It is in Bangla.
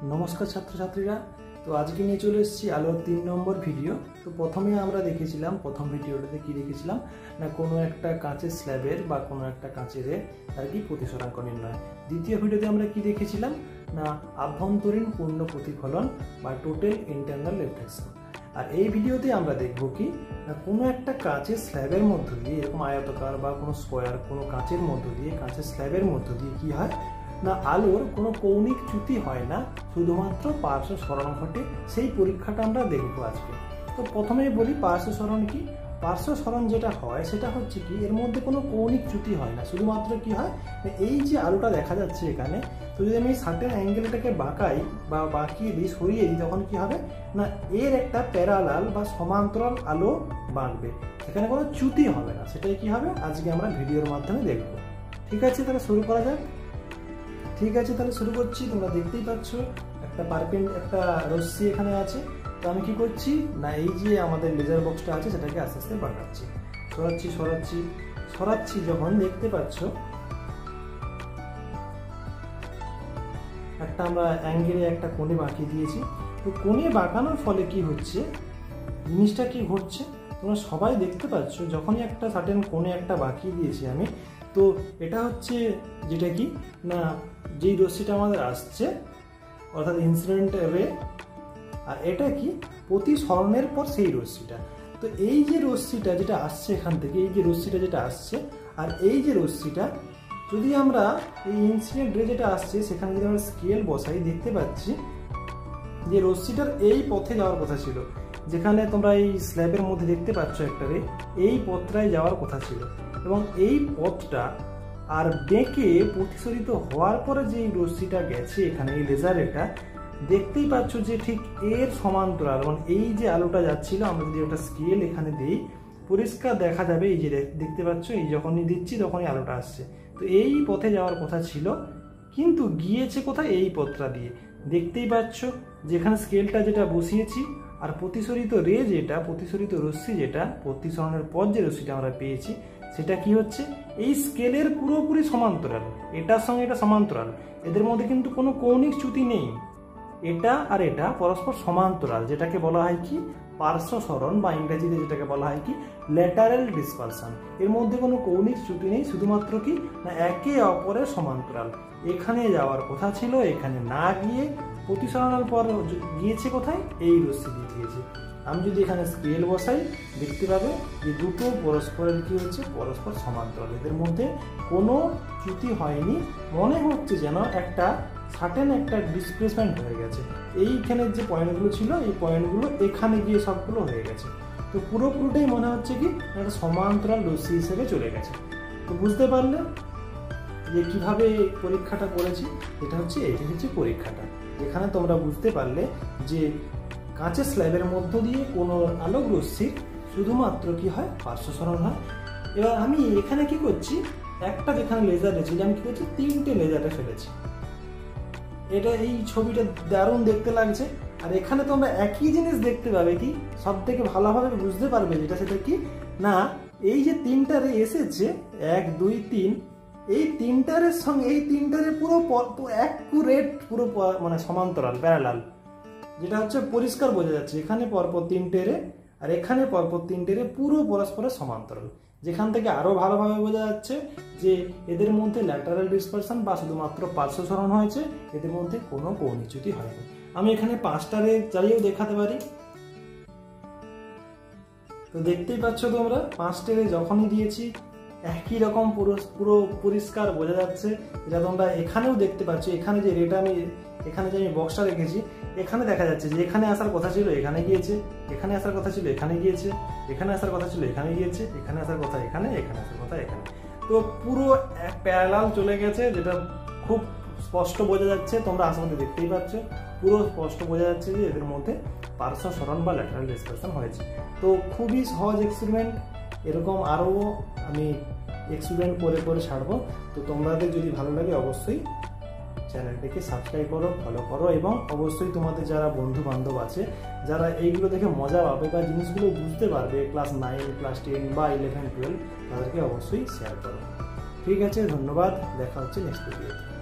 নমস্কার ছাত্রছাত্রীরা। তো আজকে নিয়ে চলে এসেছি আলোর 3 নম্বর ভিডিও। তো প্রথমে আমরা দেখেছিলাম, প্রথম ভিডিওটাতে কি দেখেছিলাম না, কোনো একটা কাঁচের স্ল্যাবের বা কোনো একটা কাঁচের আর কি প্রতিসরাঙ্ক নির্ণয়। দ্বিতীয় ভিডিওতে আমরা কি দেখেছিলাম না, আভ্যন্তরীণ পূর্ণ প্রতিফলন বা টোটাল ইন্টারনাল রিফ্লেকশন। আর এই ভিডিওতে আমরা দেখব কি না, কোনো একটা কাঁচের স্ল্যাবের মধ্য দিয়ে, এরকম আয়তাকার বা কোনো স্কোয়ার কোনো কাঁচের মধ্য দিয়ে, কাঁচের স্ল্যাবের মধ্য দিয়ে কি হয় না, আলোর কোনো কৌণিক চ্যুতি হয় না, শুধুমাত্র পার্শ্ব সরণ ঘটে। সেই পরীক্ষাটা আমরা দেখবো আজকে। তো প্রথমেই বলি পার্শ্ব সরণ কি। পার্শ্ব সরণ যেটা হয় সেটা হচ্ছে কি, এর মধ্যে কোনো কৌণিক চ্যুতি হয় না, শুধুমাত্র কি হয়, এই যে আলোটা দেখা যাচ্ছে এখানে, তো যদি আমি সার্টেন অ্যাঙ্গেলটাকে বাঁকাই বা বাঁকিয়ে দিই, সরিয়ে দিই, তখন কি হবে না, এর একটা প্যারালাল বা সমান্তরাল আলো বাঁকবে, সেখানে কোনো চ্যুতি হবে না। সেটাই কি হবে আজকে আমরা ভিডিওর মাধ্যমে দেখব। ঠিক আছে, তাহলে শুরু করা যাক। ঠিক আছে, তাহলে শুরু করছি। তোমরা দেখতেই পাচ্ছ একটা রশ্মি এখানে আছে। তো আমি কি করছি না, এই যে আমাদের লেজার বক্সটা আছে সেটাকে আস্তে আস্তে বাঁকাচ্ছি, সরাচ্ছি। যখন দেখতে পাচ্ছ একটা আমরা অ্যাঙ্গেলে একটা কোণে বাঁকিয়ে দিয়েছি। তো কোণে বাঁকানোর ফলে কি হচ্ছে, জিনিসটা কি ঘটছে তোমরা সবাই দেখতে পাচ্ছ। যখনই একটা সার্টেন কোণে একটা বাঁকিয়ে দিয়েছি আমি, তো এটা হচ্ছে যেটা কি না, যেই রশ্মিটা আমাদের আসছে অর্থাৎ ইনসিডেন্ট রে, আর এটা কি প্রতিসরণের পর সেই রশ্মিটা। তো এই যে রশ্মিটা যেটা আসছে এখান থেকে, এই যে রশ্মিটা যেটা আসছে, আর এই যে রশ্মিটা, যদি আমরা এই ইনসিডেন্ট রে যেটা আসছে সেখানে যদি আমরা স্কেল বসাই, দেখতে পাচ্ছি যে রশ্মিটার এই পথে যাওয়ার কথা ছিল, যেখানে তোমরা এই স্ল্যাবের মধ্যে দেখতে পাচ্ছ একটা রে, এই পথটায় যাওয়ার কথা ছিল, এবং এই পথটা আর বেঁকে প্রতিসরিত হওয়ার পরে যে রশ্মিটা গেছে এখানে, এই লেজার রেটা দেখতেই পাচ্ছ যে ঠিক এর সমান্তরাল, মানে এই যে আলোটা যাচ্ছিল, আমরা যদি একটা স্কেল এখানে দিই পরিষ্কার দেখা যাবে, এই যে দেখতে পাচ্ছ, এই যখনই দিচ্ছি তখনই আলোটা আসছে। তো এই পথে যাওয়ার কথা ছিল, কিন্তু গিয়েছে কোথায়, এই পথটা দিয়ে। দেখতেই পাচ্ছ যেখানে স্কেলটা যেটা বসিয়েছি, আর প্রতিসরিত রে যেটা, প্রতিসরিত রশ্মি যেটা, প্রতিসরণের পর যে রশ্মিটা আমরা পেয়েছি সেটা কি হচ্ছে, এই স্কেলের পুরোপুরি সমান্তরাল, এটার সঙ্গে এটা সমান্তরাল, এদের মধ্যে কিন্তু কোনো কৌণিক চ্যুতি নেই। এটা আর এটা পরস্পর সমান্তরাল, যেটাকে বলা হয় কি পার্শ্ব সরণ, বা ইংরেজিতে যেটাকে বলা হয় কি ল্যাটারাল ডিসপারশন। এর মধ্যে কোনো কৌণিক চ্যুতি নেই, শুধুমাত্র কি না একে অপরের সমান্তরাল। এখানে যাওয়ার কথা ছিল, এখানে না গিয়ে প্রতিসরণের পর গিয়েছে কোথায়, এই রশ্মি দিয়ে গিয়েছে। আমি যদি এখানে স্কেল বসাই, দেখতে পাবে যে দুটো পরস্পরের কি হচ্ছে, পরস্পর সমান্তরাল, এদের মধ্যে কোনো চ্যুতি হয়নি। মনে হচ্ছে যেন একটা সার্টেন একটা ডিসপ্লেসমেন্ট হয়ে গেছে, এইখানের যে পয়েন্টগুলো ছিল এই পয়েন্টগুলো এখানে গিয়ে সবগুলো হয়ে গেছে। তো পুরোপুরিটাই মনে হচ্ছে কি একটা সমান্তরাল রশ্মি হিসেবে চলে গেছে। তো বুঝতে পারলে যে কিভাবে পরীক্ষাটা করেছি, এটা হচ্ছে পরীক্ষাটা, যেখানে তোমরা বুঝতে পারলে যে কাঁচের স্ল্যাবের মধ্য দিয়ে কোনো আলোক রশ্মির শুধুমাত্র কি হয়, পার্শ্ব সরণ হয়। এবার আমি এখানে কি করছি, একটা যেখানে লেজার রয়েছে, আমি কি করছি, 3টে লেজারে ফেলেছি। এটা এই ছবিটা দারুণ দেখতে লাগছে। আর এখানে তোমরা একই জিনিস দেখতে পাবে, কি সব থেকে ভালোভাবে বুঝতে পারবে যেটা, সেটা কি না, এই যে 3টা রে এসেছে 1 2 3, এই 3টারের সঙ্গে এই 3টারে পুরো অ্যাকুরেট, পুরো মানে সমান্তরাল, প্যারালাল, যেটা হচ্ছে পরিষ্কার বোঝা যাচ্ছে। এখানে পরপর 3টে রে আর এখানে পরপর 3টে রে পুরো পরস্পরের সমান্তরাল, যেখান থেকে আরো ভালোভাবে বোঝা যাচ্ছে যে এদের মধ্যে ল্যাটারাল ডিসপারশন বা শুধুমাত্র পার্শ্ব সরণ হয়েছে, এদের মধ্যে কোনো কৌণিক চ্যুতি হয়নি। আমি এখানে 5টা রে চালিয়েও দেখাতে পারি। তো দেখতেই পাচ্ছ তোমরা, 5টে রে যখনই দিয়েছি একই রকম পুরো পরিষ্কার বোঝা যাচ্ছে। এটা তোমরা এখানেও দেখতে পাচ্ছ, এখানে যে রেটা আমি এখানে যে আমি বক্সটা রেখেছি, এখানে দেখা যাচ্ছে যে এখানে আসার কথা ছিল এখানে গিয়েছে, এখানে আসার কথা ছিল এখানে গিয়েছে, এখানে আসার কথা ছিল এখানে গিয়েছে, এখানে আসার কথা এখানে, এখানে আসার কথা এখানে। তো পুরো এক প্যারালাল চলে গেছে, যেটা খুব স্পষ্ট বোঝা যাচ্ছে। তোমরা আসলে দেখতেই পাচ্ছ, পুরো স্পষ্ট বোঝা যাচ্ছে যে এদের মধ্যে পার্শ্ব সরণ বা ল্যাটারাল ডিসপারশন হয়েছে। তো খুবই সহজ এক্সপেরিমেন্ট, এরকম আরও আমি এক্সপেরিমেন্ট করে ছাড়বো। তো তোমাদের যদি ভালো লাগে অবশ্যই চ্যানেলটিকে সাবস্ক্রাইব করো, ফলো করো, এবং অবশ্যই তোমাদের যারা বন্ধু বান্ধব আছে যারা এইগুলো দেখে মজা পাবে বা জিনিসগুলো বুঝতে পারবে, ক্লাস 9 ক্লাস 10 বা 11 12, তাদেরকে অবশ্যই শেয়ার করো। ঠিক আছে, ধন্যবাদ, দেখা হচ্ছে নেক্সট ভিডিওতে।